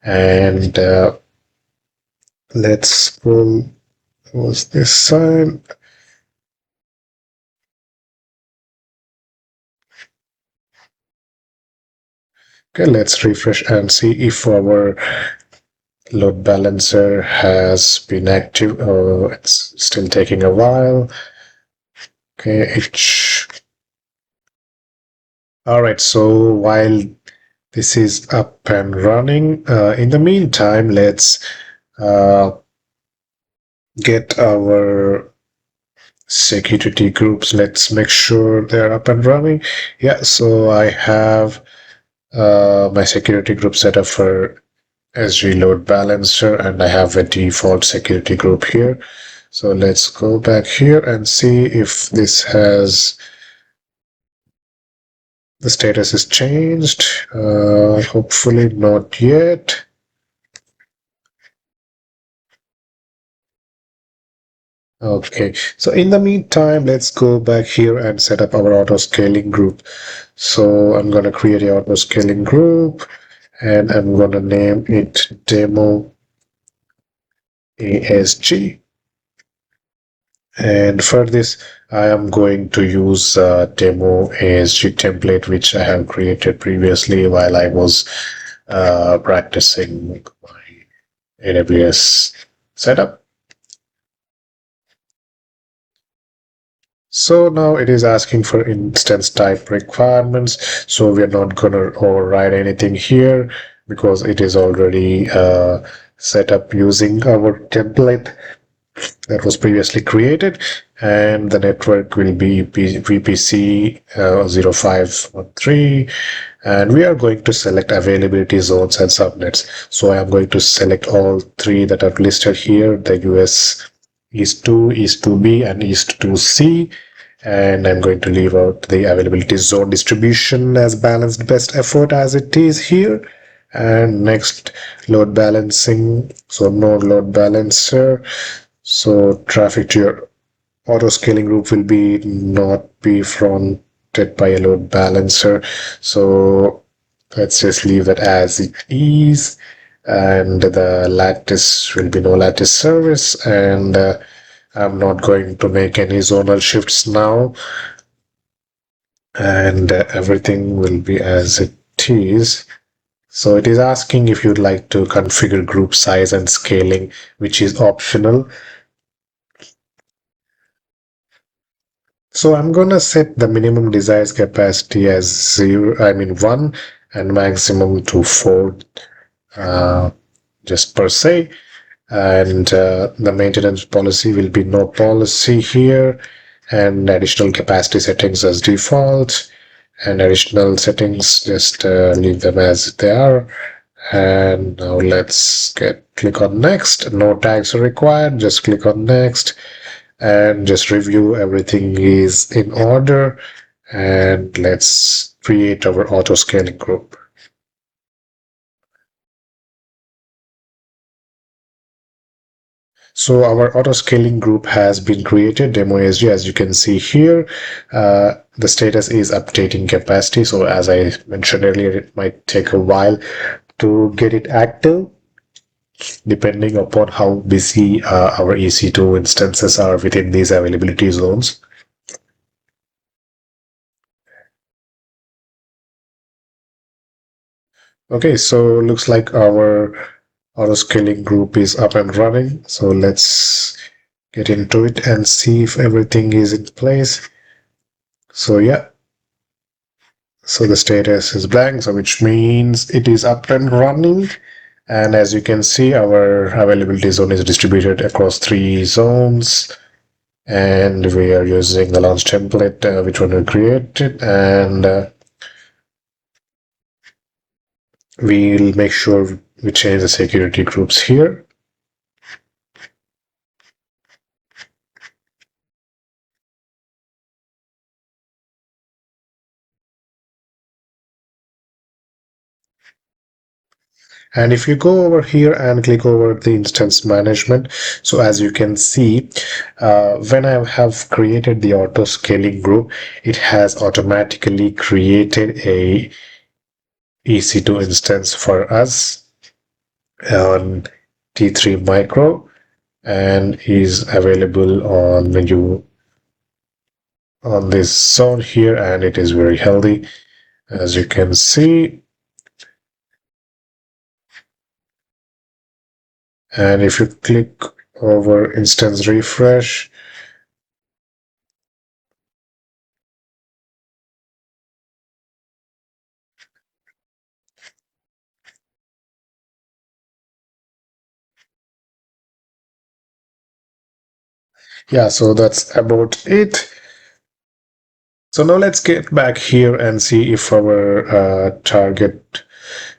And let's pull was this side. Okay, let's refresh and see if our load balancer has been active. Oh, it's still taking a while. Okay, all right. So while this is up and running, in the meantime, let's uh, get our security groups. Let's make sure they're up and running. Yeah, so I have my security group set up for SG load balancer, and I have a default security group here. So let's go back here and see if this has the status is changed. Hopefully not yet. Okay, so in the meantime, let's go back here and set up our auto scaling group. So I'm going to create a auto scaling group, and I'm going to name it demo ASG. And for this, I am going to use demo ASG template, which I have created previously while I was practicing my AWS setup. So now it is asking for instance type requirements. So we are not going to override anything here because it is already set up using our template that was previously created, and the network will be VPC 0513, and we are going to select availability zones and subnets. So I am going to select all three that are listed here, the US East 2, East 2B, and East 2C. And I'm going to leave out the availability zone distribution as balanced best effort as it is here. And next, load balancing. So no load balancer. So traffic to your auto scaling group will be not be fronted by a load balancer. So let's just leave that as it is. And the lattice will be no lattice service, and I'm not going to make any zonal shifts now, and everything will be as it is. So it is asking if you'd like to configure group size and scaling, which is optional. So I'm gonna set the minimum desired capacity as 1, and maximum to 4, just per se. And the maintenance policy will be no policy here, and additional capacity settings as default, and additional settings just leave them as they are. And now let's click on next. No tags are required, just click on next and just review everything is in order, and let's create our auto scaling group. So our auto scaling group has been created, demo ASG, as you can see here. The status is updating capacity. So as I mentioned earlier, it might take a while to get it active, depending upon how busy our EC2 instances are within these availability zones. Okay, so looks like our auto scaling group is up and running. So let's get into it and see if everything is in place. So yeah, so the status is blank, so which means it is up and running. And as you can see, our availability zone is distributed across 3 zones, and we are using the launch template which one we created, and we'll make sure we change the security groups here. And if you go over here and click over the instance management, so as you can see, when I have created the auto scaling group, it has automatically created a EC2 instance for us. on T3 micro and is available on you on this zone here, and it is very healthy as you can see. And if you click over instance refresh, yeah, so that's about it. So now let's get back here and see if our target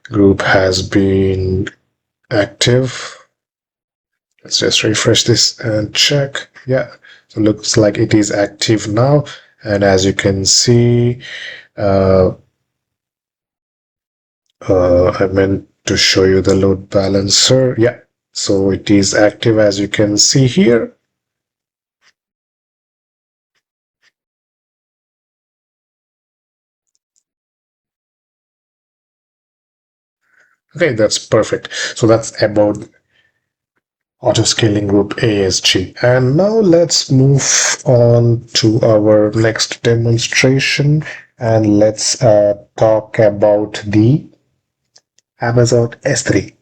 group has been active. Let's just refresh this and check. Yeah, so looks like it is active now. And as you can see, uh, I meant to show you the load balancer. Yeah, so it is active as you can see here. Okay, that's perfect. So that's about auto scaling group ASG. And now let's move on to our next demonstration, and let's talk about the Amazon S3.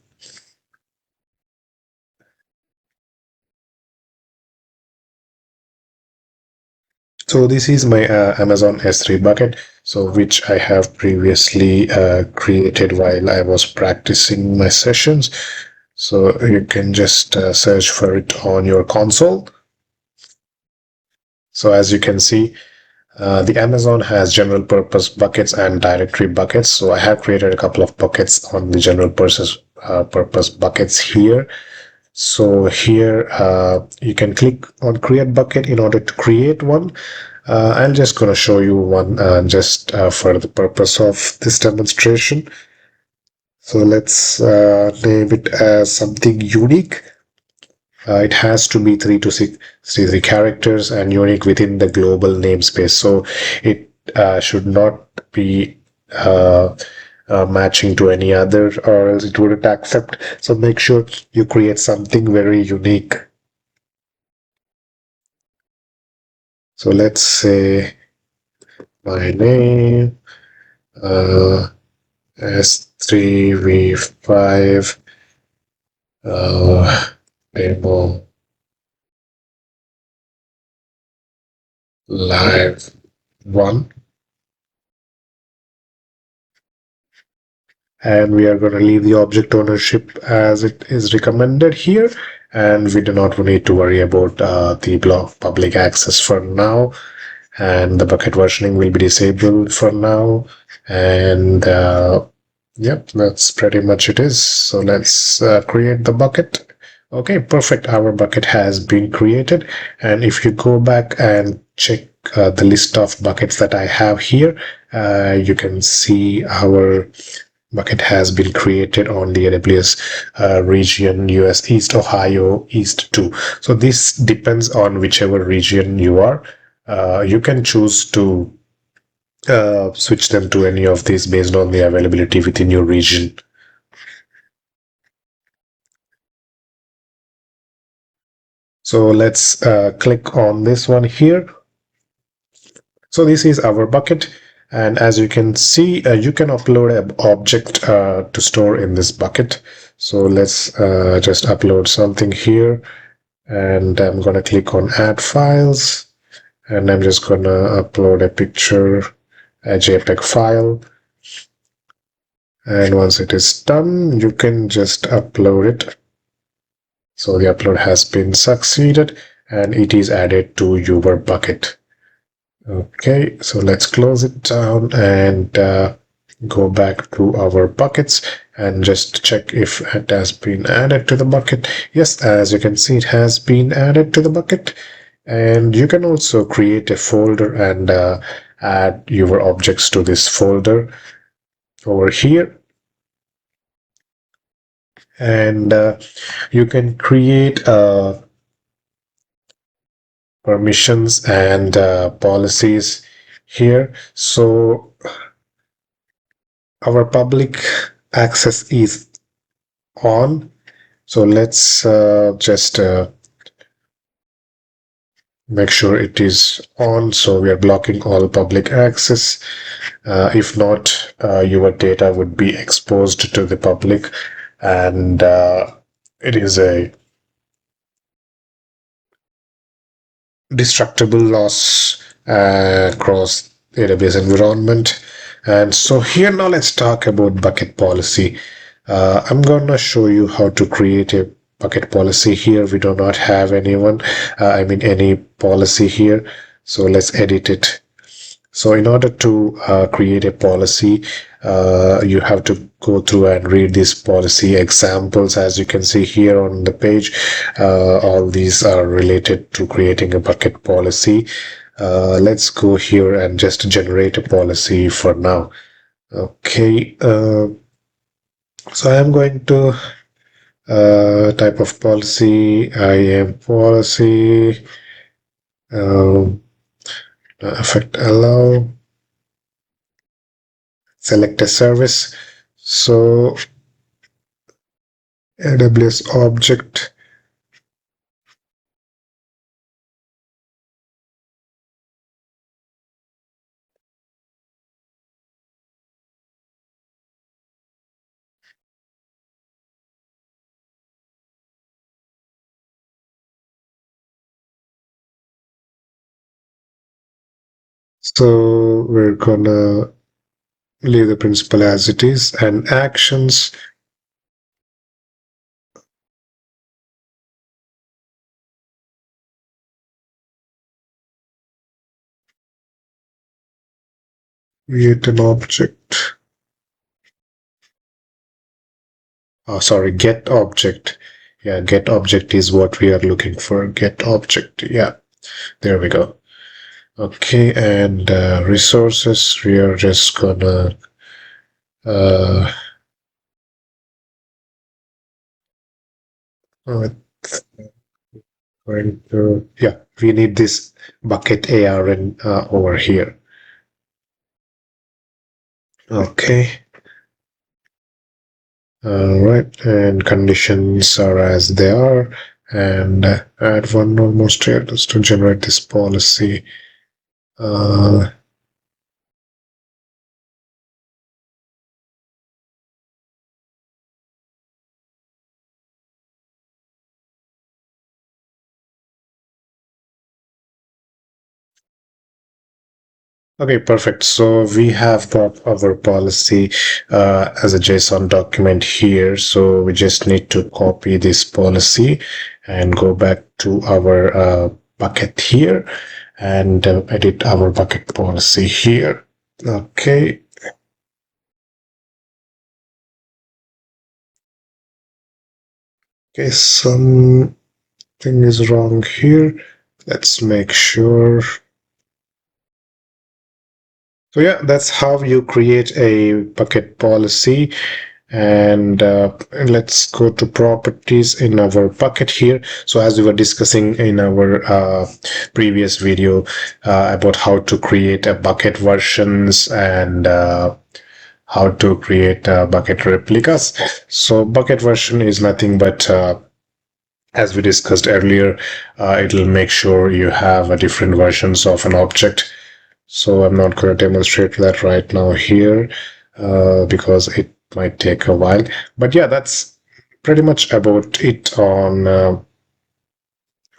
So this is my Amazon S3 bucket, so which I have previously created while I was practicing my sessions. So you can just search for it on your console. So as you can see, the Amazon has general purpose buckets and directory buckets. So I have created a couple of buckets on the general purpose buckets here. So here you can click on create bucket in order to create one. I'm just going to show you one just for the purpose of this demonstration. So let's name it as something unique. It has to be 3 to 63 characters and unique within the global namespace. So it should not be matching to any other, or else it wouldn't accept. So make sure you create something very unique. So let's say my name, S3V5, demo live 1. And we are going to leave the object ownership as it is recommended here, and we do not need to worry about the block public access for now, and the bucket versioning will be disabled for now. And yep, that's pretty much it is. So let's create the bucket. Okay, perfect. Our bucket has been created, and if you go back and check the list of buckets that I have here, you can see our bucket has been created on the AWS region US East Ohio East 2. So this depends on whichever region you are. You can choose to switch them to any of these based on the availability within your region. So let's click on this one here. So this is our bucket, and as you can see, you can upload an object to store in this bucket. So let's just upload something here, and I'm going to click on add files, and I'm just going to upload a picture, a JPEG file. And once it is done, you can just upload it. So the upload has been succeeded, and it is added to your bucket. Okay, so let's close it down and go back to our buckets and just check if it has been added to the bucket. Yes, as you can see, it has been added to the bucket. And you can also create a folder and add your objects to this folder over here. And you can create permissions and policies here. So our public access is on. So let's just make sure it is on. So we are blocking all public access. If not, your data would be exposed to the public, and it is a destructible loss across AWS environment. And so here now let's talk about bucket policy. I'm gonna show you how to create a bucket policy here. We do not have anyone, any policy here. So let's edit it. So in order to create a policy, you have to go through and read these policy examples. As you can see here on the page, all these are related to creating a bucket policy. Let's go here and just generate a policy for now. Okay, so I am going to type of policy, IAM policy, um, effect allow, select a service. So AWS object. So we're gonna leave the principal as it is, and actions. Create an object. Oh, sorry, get object. Yeah, get object is what we are looking for. Get object. Yeah, there we go. Okay, and resources. We are just gonna uh, going to, yeah, we need this bucket ARN over here. Okay. All right, and conditions are as they are, and add one or more status to generate this policy. Uh, Okay, perfect. So we have got our policy as a JSON document here. So we just need to copy this policy and go back to our bucket here and edit our bucket policy here. Okay. Okay, something is wrong here. Let's make sure. So yeah, that's how you create a bucket policy. And let's go to properties in our bucket here. So as we were discussing in our previous video about how to create a bucket versions and how to create bucket replicas. So bucket version is nothing but as we discussed earlier, it'll make sure you have different versions of an object. So I'm not going to demonstrate that right now here because it might take a while. But yeah, that's pretty much about it on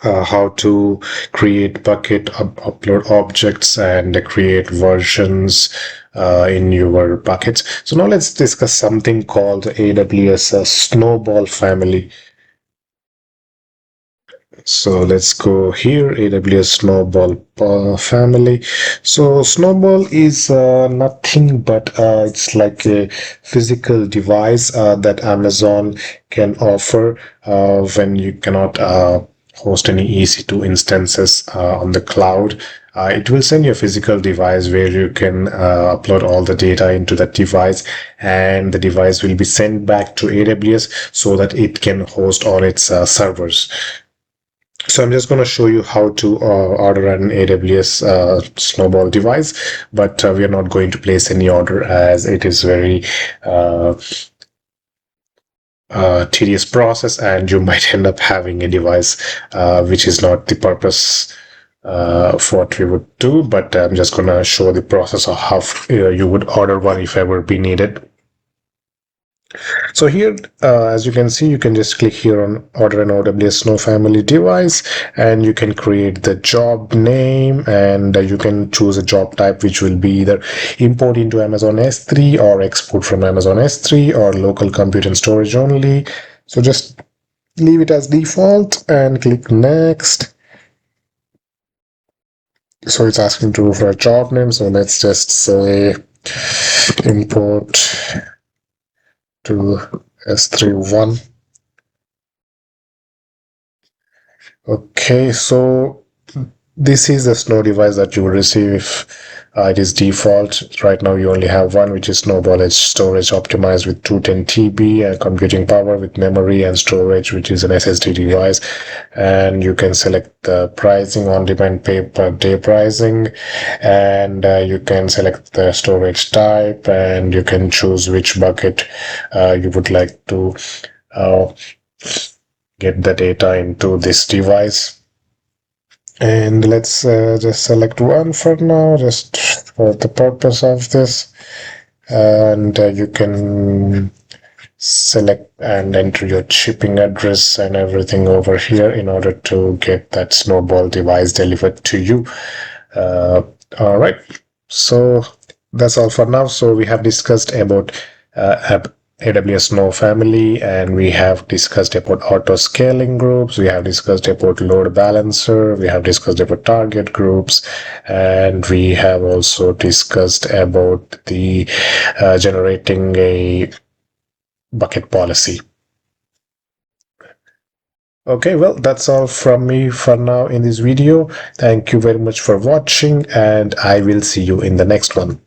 how to create bucket, upload objects, and create versions in your buckets. So now let's discuss something called AWS Snowball family. So let's go here, AWS Snowball family. So Snowball is nothing but it's like a physical device that Amazon can offer when you cannot host any EC2 instances on the cloud. It will send you a physical device where you can upload all the data into that device, and the device will be sent back to AWS so that it can host on its servers. So I'm just going to show you how to order an AWS Snowball device, but we are not going to place any order as it is very tedious process, and you might end up having a device which is not the purpose of what we would do. But I'm just gonna show the process of how you would order one if ever be needed. So here, as you can see, you can just click here on order an AWS Snow family device, and you can create the job name, and you can choose a job type, which will be either import into Amazon S3 or export from Amazon S3 or local compute and storage only. So just leave it as default and click next. So it's asking to for a job name. So let's just say import to S3 1. Okay, so this is the Snow device that you will receive if it is default. Right now you only have one, which is Snowball Edge storage optimized with 210 TB and computing power with memory and storage, which is an SSD device. And you can select the pricing, on-demand pay per day pricing, and you can select the storage type, and you can choose which bucket you would like to get the data into this device. And let's just select one for now, just for the purpose of this. And you can select and enter your shipping address and everything over here in order to get that Snowball device delivered to you. All right, so that's all for now. So we have discussed about AWS Snow family, and we have discussed about auto scaling groups, we have discussed about load balancer, we have discussed about target groups, and we have also discussed about the generating a bucket policy. Okay, well, that's all from me for now in this video. Thank you very much for watching, and I will see you in the next one.